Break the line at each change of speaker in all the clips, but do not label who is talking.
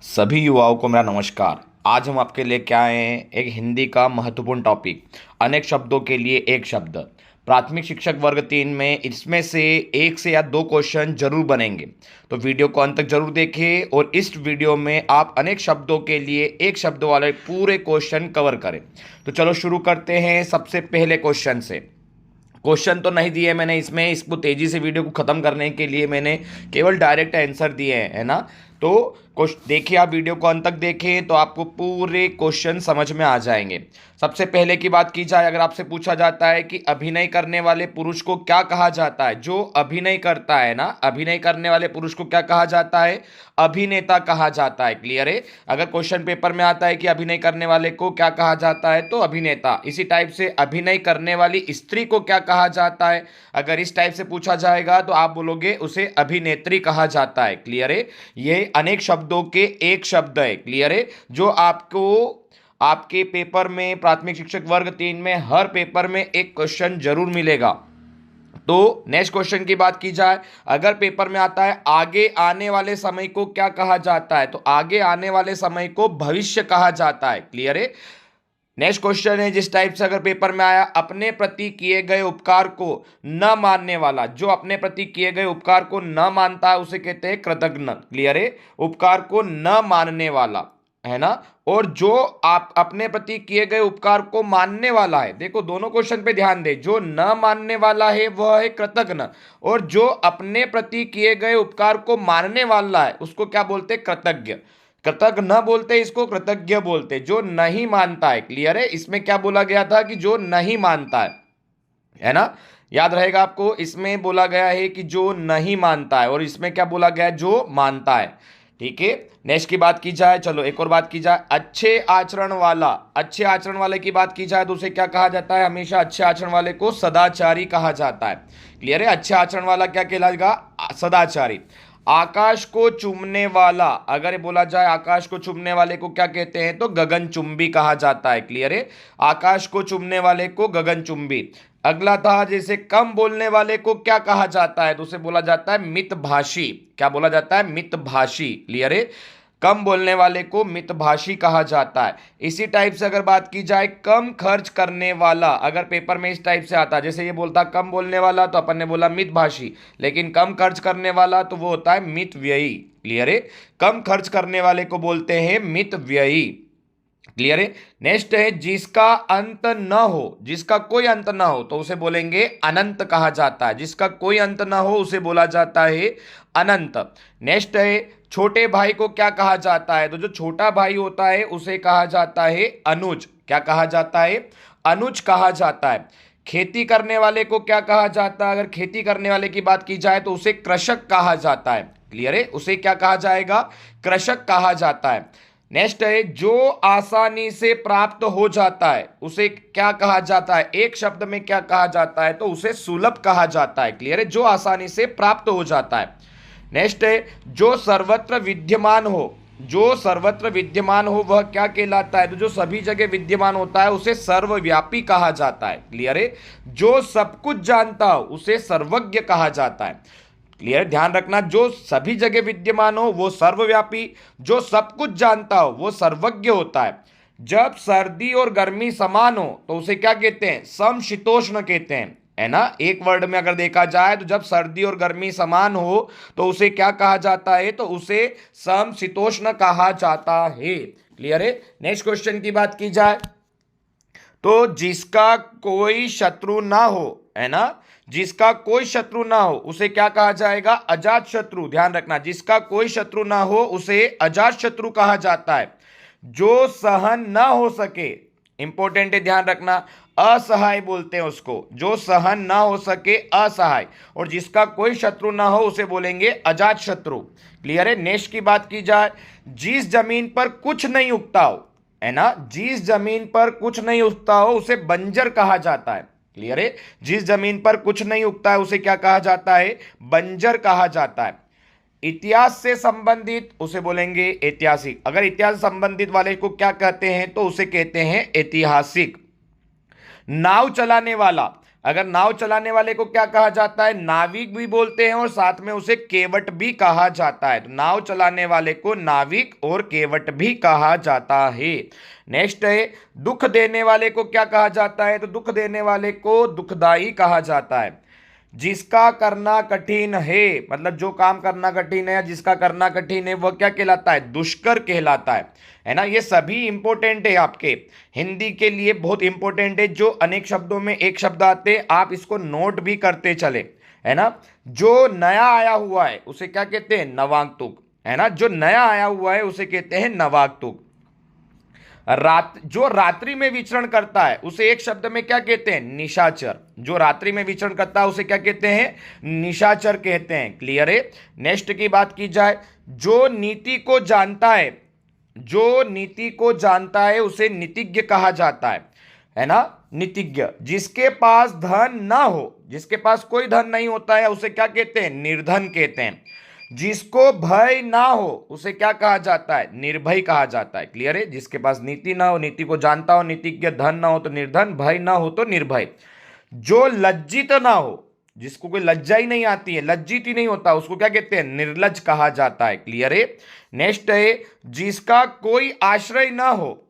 सभी युवाओं को मेरा नमस्कार। आज हम आपके लिए क्या आए हैं, एक हिंदी का महत्वपूर्ण टॉपिक, अनेक शब्दों के लिए एक शब्द। प्राथमिक शिक्षक वर्ग 3 में इसमें से एक से या दो क्वेश्चन जरूर बनेंगे, तो वीडियो को अंत तक जरूर देखें और इस वीडियो में आप अनेक शब्दों के लिए एक शब्द वाले पूरे क्वेश्चन कवर करें। तो चलो शुरू करते हैं सबसे पहले क्वेश्चन से। क्वेश्चन तो नहीं दिए मैंने इसमें, इसको तेजी से वीडियो को ख़त्म करने के लिए मैंने केवल डायरेक्ट आंसर दिए हैं, है ना। तो देखिए, आप वीडियो को अंत तक देखें तो आपको पूरे क्वेश्चन समझ में आ जाएंगे। सबसे पहले की बात की जाए, अगर आपसे पूछा जाता है कि अभिनय करने वाले पुरुष को क्या कहा जाता है, जो अभिनय करता है ना, अभिनय करने वाले पुरुष को क्या कहा जाता है, अभिनेता कहा जाता है। क्लियर है। अगर क्वेश्चन पेपर में आता है कि अभिनय करने वाले को क्या कहा जाता है, तो अभिनेता। इसी टाइप से अभिनय करने वाली स्त्री को क्या कहा जाता है, अगर इस टाइप से पूछा जाएगा तो आप बोलोगे उसे अभिनेत्री कहा जाता है। क्लियर है। ये अनेक शब्दों के एक शब्द है। क्लियर है, जो आपको आपके पेपर में प्राथमिक शिक्षक वर्ग 3 में हर पेपर में एक क्वेश्चन जरूर मिलेगा। तो नेक्स्ट क्वेश्चन की बात की जाए, अगर पेपर में आता है आगे आने वाले समय को क्या कहा जाता है, तो आगे आने वाले समय को भविष्य कहा जाता है। क्लियर है। नेक्स्ट क्वेश्चन है, जिस टाइप से अगर पेपर में आया, अपने प्रति किए गए उपकार को न मानने वाला, जो अपने प्रति किए गए उपकार को न मानता है उसे कहते हैं कृतघ्न। क्लियर है। उपकार को न मानने वाला, है ना। और जो आप अपने प्रति किए गए उपकार को मानने वाला है, देखो दोनों क्वेश्चन पे ध्यान दे, जो न मानने वाला है वह है कृतघ्न, और जो अपने प्रति किए गए उपकार को मानने वाला है उसको क्या बोलते, कृतज्ञ। कृतज्ञ न बोलते, इसको कृतज्ञ बोलते, जो नहीं मानता है। क्लियर है। इसमें क्या बोला गया था कि जो नहीं मानता है ना। याद रहेगा आपको, इसमें बोला गया है कि जो नहीं मानता है, और इसमें क्या बोला गया है, जो मानता है। ठीक है। नेक्स्ट की बात की जाए, चलो एक और बात की जाए, अच्छे आचरण वाला, अच्छे आचरण वाले की बात की जाए तो उसे क्या कहा जाता है, हमेशा अच्छे आचरण वाले को सदाचारी कहा जाता है। क्लियर है। अच्छे आचरण वाला क्या कहलाएगा, सदाचारी। आकाश को चूमने वाला, अगर ये बोला जाए आकाश को चूमने वाले को क्या कहते हैं, तो गगनचुंबी कहा जाता है। क्लियर है। आकाश को चूमने वाले को गगनचुंबी। अगला था, जैसे कम बोलने वाले को क्या कहा जाता है, तो उसे बोला जाता है मितभाषी। क्या बोला जाता है, मितभाषी। क्लियर है। कम बोलने वाले को मितभाषी कहा जाता है। इसी टाइप से अगर बात की जाए, कम खर्च करने वाला, अगर पेपर में इस टाइप से आता है, जैसे ये बोलता कम बोलने वाला तो अपन ने बोला मितभाषी, लेकिन कम खर्च करने वाला तो वो होता है मितव्ययी। क्लियर है। कम खर्च करने वाले को बोलते हैं मितव्ययी। क्लियर है। नेक्स्ट है, जिसका अंत न हो, जिसका कोई अंत ना हो तो उसे बोलेंगे अनंत कहा जाता है। जिसका कोई अंत ना हो उसे बोला जाता है अनंत। नेक्स्ट है, छोटे भाई को क्या कहा जाता है, तो जो छोटा भाई होता है उसे कहा जाता है अनुज। क्या कहा जाता है, अनुज कहा जाता है। खेती करने वाले को क्या कहा जाता है, अगर खेती करने वाले की बात की जाए तो उसे कृषक कहा जाता है। क्लियर है। उसे क्या कहा जाएगा, कृषक कहा जाता है। नेक्स्ट है, जो आसानी से प्राप्त हो जाता है उसे क्या कहा जाता है, एक शब्द में क्या कहा जाता है, तो उसे सुलभ कहा जाता है। क्लियर है। जो आसानी से प्राप्त हो जाता है। नेक्स्ट है, जो सर्वत्र विद्यमान हो, जो सर्वत्र विद्यमान हो वह क्या कहलाता है, तो जो सभी जगह विद्यमान होता है उसे सर्वव्यापी कहा जाता है। क्लियर है। जो सब कुछ जानता हो उसे सर्वज्ञ कहा जाता है। क्लियर। ध्यान रखना, जो सभी जगह विद्यमान हो वो सर्वव्यापी, जो सब कुछ जानता हो वो सर्वज्ञ होता है। जब सर्दी और गर्मी समान हो तो उसे क्या कहते हैं, समशीतोष्ण कहते हैं, है ना। एक वर्ड में अगर देखा जाए तो जब सर्दी और गर्मी समान हो तो उसे क्या कहा जाता है, तो उसे समशीतोष्ण कहा जाता है। क्लियर है। नेक्स्ट क्वेश्चन की बात की जाए, तो जिसका कोई शत्रु ना हो, है ना, जिसका कोई शत्रु ना हो उसे क्या कहा जाएगा, अजात शत्रु। ध्यान रखना, जिसका कोई शत्रु ना हो उसे अजात शत्रु कहा जाता है। जो सहन ना हो सके, इंपॉर्टेंट है, ध्यान रखना, असहाय बोलते हैं उसको, जो सहन ना हो सके असहाय, और जिसका कोई शत्रु ना हो उसे बोलेंगे अजात शत्रु। क्लियर है। नेक्स्ट की बात की जाए, जिस जमीन पर कुछ नहीं उगता हो, है ना, जिस जमीन पर कुछ नहीं उगता हो उसे बंजर कहा जाता है। क्लियर है। जिस जमीन पर कुछ नहीं उगता है उसे क्या कहा जाता है, बंजर कहा जाता है। इतिहास से संबंधित उसे बोलेंगे ऐतिहासिक। अगर इतिहास से संबंधित वाले को क्या कहते हैं, तो उसे कहते हैं ऐतिहासिक। नाव चलाने वाला, अगर नाव चलाने वाले को क्या कहा जाता है, नाविक भी बोलते हैं और साथ में उसे केवट भी कहा जाता है। तो नाव चलाने वाले को नाविक और केवट भी कहा जाता है। नेक्स्ट है, दुख देने वाले को क्या कहा जाता है, तो दुख देने वाले को दुखदाई कहा जाता है। जिसका करना कठिन है, मतलब जो काम करना कठिन है या जिसका करना कठिन है वह क्या कहलाता है, दुष्कर कहलाता है ना। ये सभी इंपॉर्टेंट है, आपके हिंदी के लिए बहुत इंपॉर्टेंट है। जो अनेक शब्दों में एक शब्द आते हैं, आप इसको नोट भी करते चले, है ना। जो नया आया हुआ है उसे क्या कहते हैं, नवागंतुक, है ना। जो नया आया हुआ है उसे कहते हैं नवागंतुक। जो रात्रि में विचरण करता है उसे एक शब्द में क्या कहते हैं, निशाचर। जो रात्रि में विचरण करता है उसे क्या कहते हैं, निशाचर कहते हैं। क्लियर है। नेक्स्ट की बात की जाए, जो नीति को जानता है, जो नीति को जानता है उसे नीतिज्ञ कहा जाता है ना, नीतिज्ञ। जिसके पास धन ना हो, जिसके पास कोई धन नहीं होता है उसे क्या कहते हैं, निर्धन कहते हैं। जिसको भय ना हो उसे क्या कहा जाता है, निर्भय कहा जाता है। क्लियर है। जिसके पास नीति ना हो, नीति को जानता हो, नीतिज्ञ, धन ना हो तो निर्धन, भय ना हो तो निर्भय। जो लज्जित ना हो, जिसको कोई लज्जा ही नहीं आती है, लज्जित ही नहीं होता, उसको क्या कहते हैं, निर्लज कहा जाता है। क्लियर है। नेक्स्ट है, जिसका कोई आश्रय ना हो,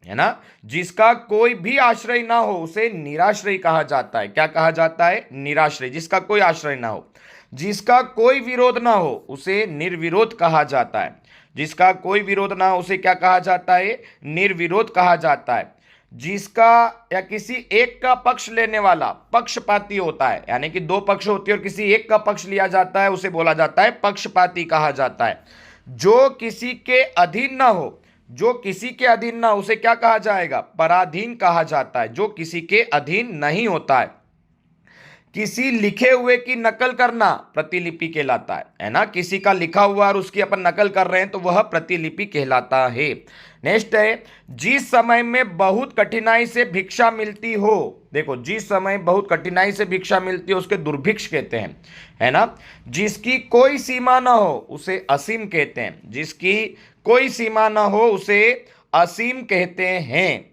है ना, जिसका कोई भी आश्रय ना हो उसे निराश्रय कहा जाता है। क्या कहा जाता है, निराश्रय। जिसका कोई आश्रय ना हो। जिसका कोई विरोध ना हो उसे निर्विरोध कहा जाता है। जिसका कोई विरोध ना हो उसे क्या कहा जाता है, निर्विरोध कहा जाता है। जिसका या किसी एक का पक्ष लेने वाला पक्षपाती होता है, यानी कि दो पक्ष होते हैं और किसी एक का पक्ष लिया जाता है उसे बोला जाता है पक्षपाती कहा जाता है। जो किसी के अधीन ना हो, जो किसी के अधीन ना हो उसे क्या कहा जाएगा, पराधीन कहा जाता है। जो किसी के अधीन नहीं होता है। किसी लिखे हुए की नकल करना प्रतिलिपि कहलाता है ना। किसी का लिखा हुआ और उसकी अपन नकल कर रहे हैं तो वह प्रतिलिपि कहलाता है। नेक्स्ट है, जिस समय में बहुत कठिनाई से भिक्षा मिलती हो, देखो जिस समय बहुत कठिनाई से भिक्षा मिलती है उसके दुर्भिक्ष कहते हैं, है ना। जिसकी कोई सीमा ना हो उसे असीम कहते हैं। जिसकी कोई सीमा ना हो उसे असीम कहते हैं।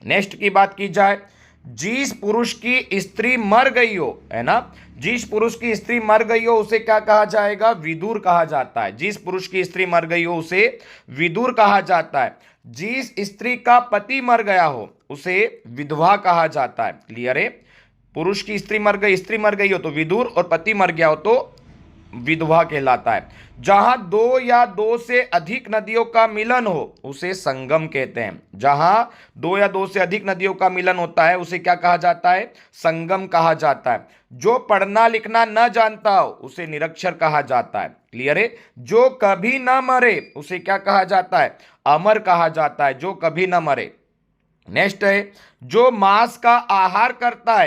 नेक्स्ट की बात की जाए, जिस पुरुष की स्त्री मर गई हो, है ना, जिस पुरुष की स्त्री मर गई हो उसे क्या कहा जाएगा, विदुर कहा जाता है। जिस पुरुष की स्त्री मर गई हो उसे विदुर कहा जाता है। जिस स्त्री का पति मर गया हो उसे विधवा कहा जाता है। क्लियर है। पुरुष की स्त्री मर गई हो तो विदुर, और पति मर गया हो तो विधवा कहलाता है। जहां दो या दो से अधिक नदियों का मिलन हो उसे संगम कहते हैं। जहां दो या दो से अधिक नदियों का मिलन होता है उसे क्या कहा जाता है, संगम कहा जाता है। जो पढ़ना लिखना न जानता हो उसे निरक्षर कहा जाता है। क्लियर है। जो कभी न मरे उसे क्या कहा जाता है, अमर कहा जाता है। जो कभी न मरे। नेक्स्ट है, जो मांस का आहार करता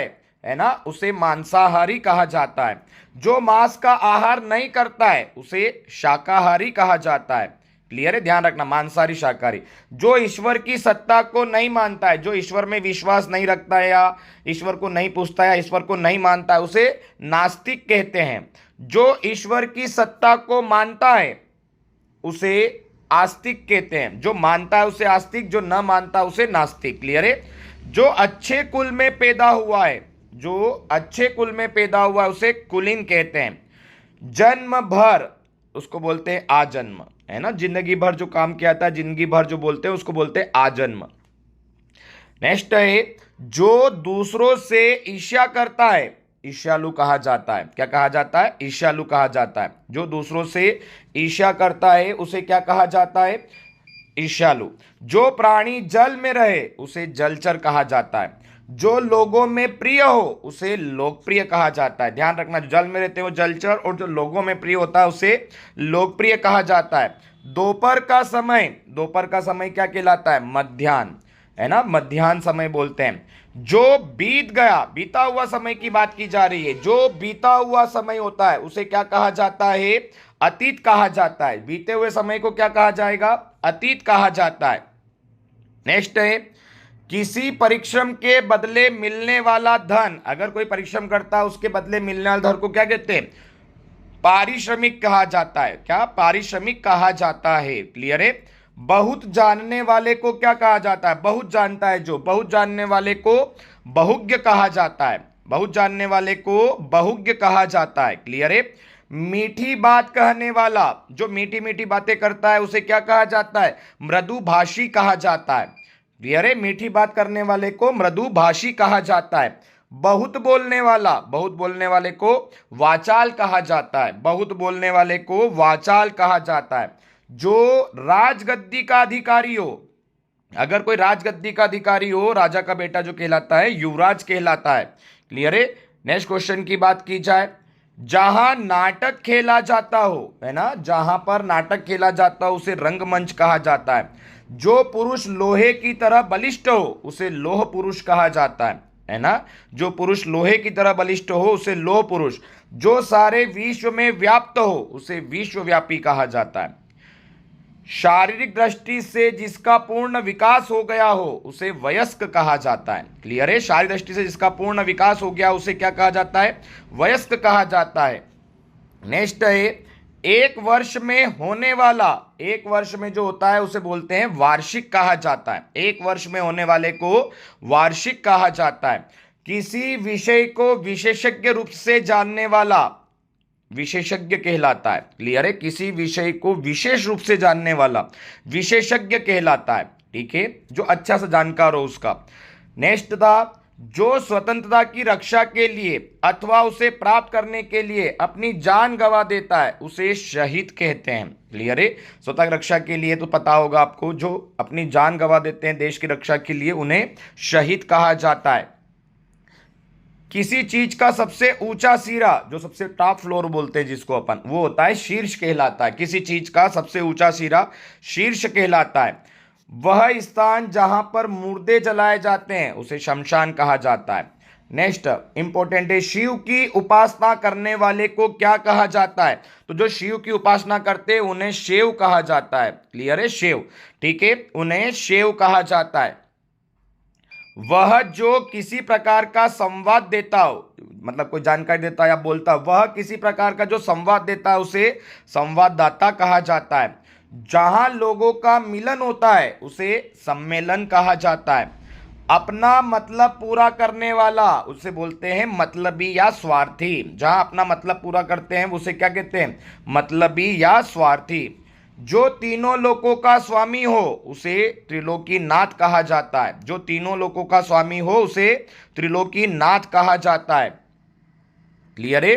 है ना, उसे मांसाहारी कहा जाता है। जो मांस का आहार नहीं करता है उसे शाकाहारी कहा जाता है। क्लियर है। ध्यान रखना, मांसाहारी शाकाहारी। जो ईश्वर की सत्ता को नहीं मानता है, जो ईश्वर में विश्वास नहीं रखता है या ईश्वर को नहीं पूछता है या ईश्वर को नहीं मानता है उसे नास्तिक कहते हैं। जो ईश्वर की सत्ता को मानता है उसे आस्तिक कहते हैं। जो मानता है उसे आस्तिक, जो न मानता है उसे नास्तिक। क्लियर है। जो अच्छे कुल में पैदा हुआ है, जो अच्छे कुल में पैदा हुआ है उसे कुलीन कहते हैं। जन्म भर उसको बोलते हैं आजन्म, है ना। जिंदगी भर जो काम किया था, जिंदगी भर जो बोलते हैं उसको बोलते हैं आजन्म। नेक्स्ट है, जो दूसरों से ईर्ष्या करता है ईर्ष्यालु कहा जाता है। क्या कहा जाता है, ईर्ष्यालु कहा जाता है। जो दूसरों से ईर्ष्या करता है उसे क्या कहा जाता है, ईर्ष्यालु। जो प्राणी जल में रहे उसे जलचर कहा जाता है। जो लोगों में प्रिय हो उसे लोकप्रिय कहा जाता है। ध्यान रखना, जो जल में रहते हो जलचर, और जो लोगों में प्रिय होता है उसे लोकप्रिय कहा जाता है। दोपहर का समय क्या कहलाता है, मध्याह्न, है ना, मध्याह्न समय बोलते हैं। जो बीत गया, बीता हुआ समय की बात की जा रही है। जो बीता हुआ समय होता है उसे क्या कहा जाता है, अतीत कहा जाता है। बीते हुए समय को क्या कहा जाएगा, अतीत कहा जाता है। नेक्स्ट है, किसी परिश्रम के बदले मिलने वाला धन, अगर कोई परिश्रम करता है उसके बदले मिलने वाले धन को क्या कहते हैं, पारिश्रमिक कहा जाता है। क्या, पारिश्रमिक कहा जाता है। क्लियर है। बहुत जानने वाले को क्या कहा जाता है, बहुत जानता है जो, बहुत जानने वाले को बहुज्ञ कहा जाता है। बहुत जानने वाले को बहुज्ञ कहा जाता है। क्लियर है। मीठी बात कहने वाला, जो मीठी मीठी बातें करता है उसे क्या कहा जाता है? मृदुभाषी कहा जाता है। क्लियर है। मीठी बात करने वाले को मृदुभाषी कहा जाता है। बहुत बोलने वाला, बहुत बोलने वाले को वाचाल कहा जाता है। बहुत बोलने वाले को वाचाल कहा जाता है। जो राजगद्दी का अधिकारी हो, अगर कोई राजगद्दी का अधिकारी हो, राजा का बेटा जो कहलाता है युवराज कहलाता है। क्लियर है। नेक्स्ट क्वेश्चन की बात की जाए, जहां नाटक खेला जाता हो, है ना, जहां पर नाटक खेला जाता हो उसे रंगमंच कहा जाता है। जो पुरुष लोहे की तरह बलिष्ठ हो उसे लोह पुरुष कहा जाता है ना। जो पुरुष लोहे की तरह बलिष्ठ हो उसे लोह पुरुष। जो सारे विश्व में व्याप्त हो उसे विश्वव्यापी कहा जाता है। शारीरिक दृष्टि से जिसका पूर्ण विकास हो गया हो उसे वयस्क कहा जाता है। क्लियर है। शारीरिक दृष्टि से जिसका पूर्ण विकास हो गया उसे क्या कहा जाता है? वयस्क कहा जाता है। नेक्स्ट है, एक वर्ष में होने वाला, एक वर्ष में जो होता है उसे बोलते हैं वार्षिक कहा जाता है। एक वर्ष में होने वाले को वार्षिक कहा जाता है। किसी विषय को विशेषज्ञ रूप से जानने वाला विशेषज्ञ कहलाता है। क्लियर है। किसी विषय को विशेष रूप से जानने वाला विशेषज्ञ कहलाता है। ठीक है। जो अच्छा सा जानकार हो उसका। नेक्स्ट था, जो स्वतंत्रता की रक्षा के लिए अथवा उसे प्राप्त करने के लिए अपनी जान गंवा देता है उसे शहीद कहते हैं। क्लियर है। स्वतंत्रता की रक्षा के लिए तो पता होगा आपको, जो अपनी जान गंवा देते हैं देश की रक्षा के लिए उन्हें शहीद कहा जाता है। किसी चीज का सबसे ऊंचा सिरा, जो सबसे टॉप फ्लोर बोलते हैं जिसको अपन, वो होता है शीर्ष कहलाता है। किसी चीज का सबसे ऊंचा सिरा शीर्ष कहलाता है। वह स्थान जहां पर मुर्दे जलाए जाते हैं उसे शमशान कहा जाता है। नेक्स्ट इंपॉर्टेंट है, शिव की उपासना करने वाले को क्या कहा जाता है? तो जो शिव की उपासना करते हैं उन्हें शिव कहा जाता है। क्लियर है। शिव। ठीक है। उन्हें शिव कहा जाता है। वह जो किसी प्रकार का संवाद देता हो, मतलब कोई जानकारी देता है या बोलता है, वह किसी प्रकार का जो संवाद देता है उसे संवाददाता कहा जाता है। जहां लोगों का मिलन होता है उसे सम्मेलन कहा जाता है। अपना मतलब पूरा करने वाला उसे बोलते हैं मतलबी या स्वार्थी। जहां अपना मतलब पूरा करते हैं उसे क्या कहते हैं? मतलबी या स्वार्थी। जो तीनों लोकों का स्वामी हो उसे त्रिलोकीनाथ कहा जाता है। जो तीनों लोकों का स्वामी हो उसे त्रिलोकीनाथ कहा जाता है। क्लियर है।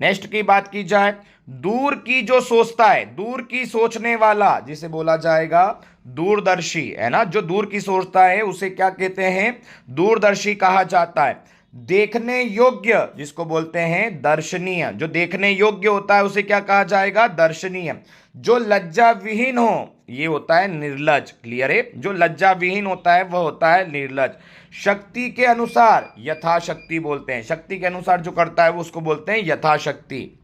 नेक्स्ट की बात की जाए, दूर की जो सोचता है, दूर की सोचने वाला जिसे बोला जाएगा दूरदर्शी, है ना। जो दूर की सोचता है उसे क्या कहते हैं? दूरदर्शी कहा जाता है। देखने योग्य जिसको बोलते हैं दर्शनीय, जो देखने योग्य होता है उसे क्या कहा जाएगा? दर्शनीय। जो लज्जा विहीन हो ये होता है निर्लज। क्लियर है। जो लज्जा विहीन होता है वह होता है निर्लज। शक्ति के अनुसार यथाशक्ति बोलते हैं। शक्ति के अनुसार जो करता है वो उसको बोलते हैं यथाशक्ति।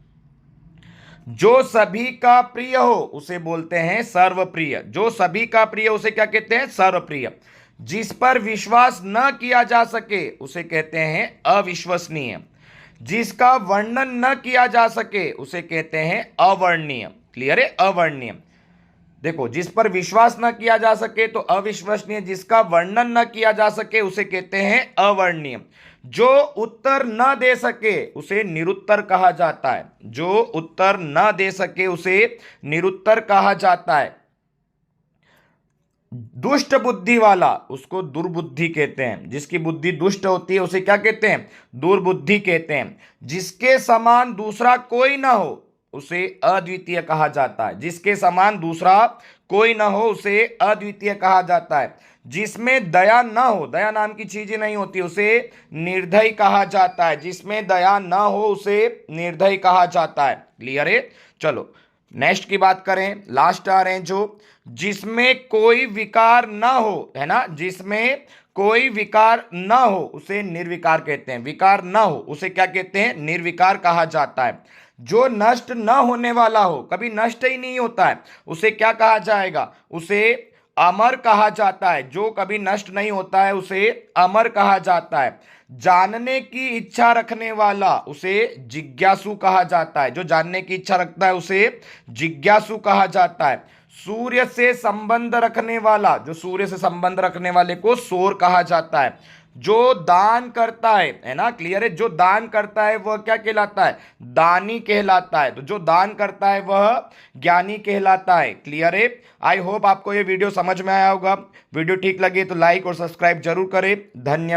जो सभी का प्रिय हो उसे बोलते हैं सर्वप्रिय। जो सभी का प्रिय उसे क्या कहते हैं? सर्वप्रिय। जिस पर विश्वास न किया जा सके उसे कहते हैं अविश्वसनीय। जिसका वर्णन न किया जा सके उसे कहते हैं अवर्णनीय। क्लियर है। अवर्णनीय। देखो, जिस पर विश्वास न किया जा सके तो अविश्वसनीय, जिसका वर्णन न किया जा सके उसे कहते हैं अवर्णनीय। जो उत्तर न दे सके उसे निरुत्तर कहा जाता है। जो उत्तर न दे सके उसे निरुत्तर कहा जाता है। दुष्ट बुद्धि वाला उसको दुर्बुद्धि कहते हैं। जिसकी बुद्धि दुष्ट होती है उसे क्या कहते हैं? दुर्बुद्धि कहते हैं। जिसके समान दूसरा कोई ना हो उसे अद्वितीय कहा जाता है। जिसके समान दूसरा कोई ना हो उसे अद्वितीय कहा जाता है। जिसमें दया ना हो, दया नाम की चीज ही नहीं होती, उसे निर्दयी कहा जाता है। जिसमें दया ना हो उसे निर्दयी कहा जाता है। क्लियर है। चलो नेक्स्ट की बात करें, लास्ट आ रहे हैं जो, जिसमें कोई विकार ना हो, है ना। जिसमें कोई विकार ना हो उसे निर्विकार कहते हैं। विकार ना हो उसे क्या कहते हैं? निर्विकार कहा जाता है। जो नष्ट न होने वाला हो, कभी नष्ट ही नहीं होता है, उसे क्या कहा जाएगा? उसे अमर कहा जाता है। जो कभी नष्ट नहीं होता है उसे अमर कहा जाता है। जानने की इच्छा रखने वाला उसे जिज्ञासु कहा जाता है। जो जानने की इच्छा रखता है उसे जिज्ञासु कहा जाता है। सूर्य से संबंध रखने वाला, जो सूर्य से संबंध रखने वाले को सौर कहा जाता है। जो दान करता है ना, क्लियर है, जो दान करता है वह क्या कहलाता है, दानी कहलाता है। तो जो दान करता है वह ज्ञानी कहलाता है। क्लियर है। आई होप आपको ये वीडियो समझ में आया होगा। वीडियो ठीक लगे तो लाइक और सब्सक्राइब जरूर करें। धन्यवाद।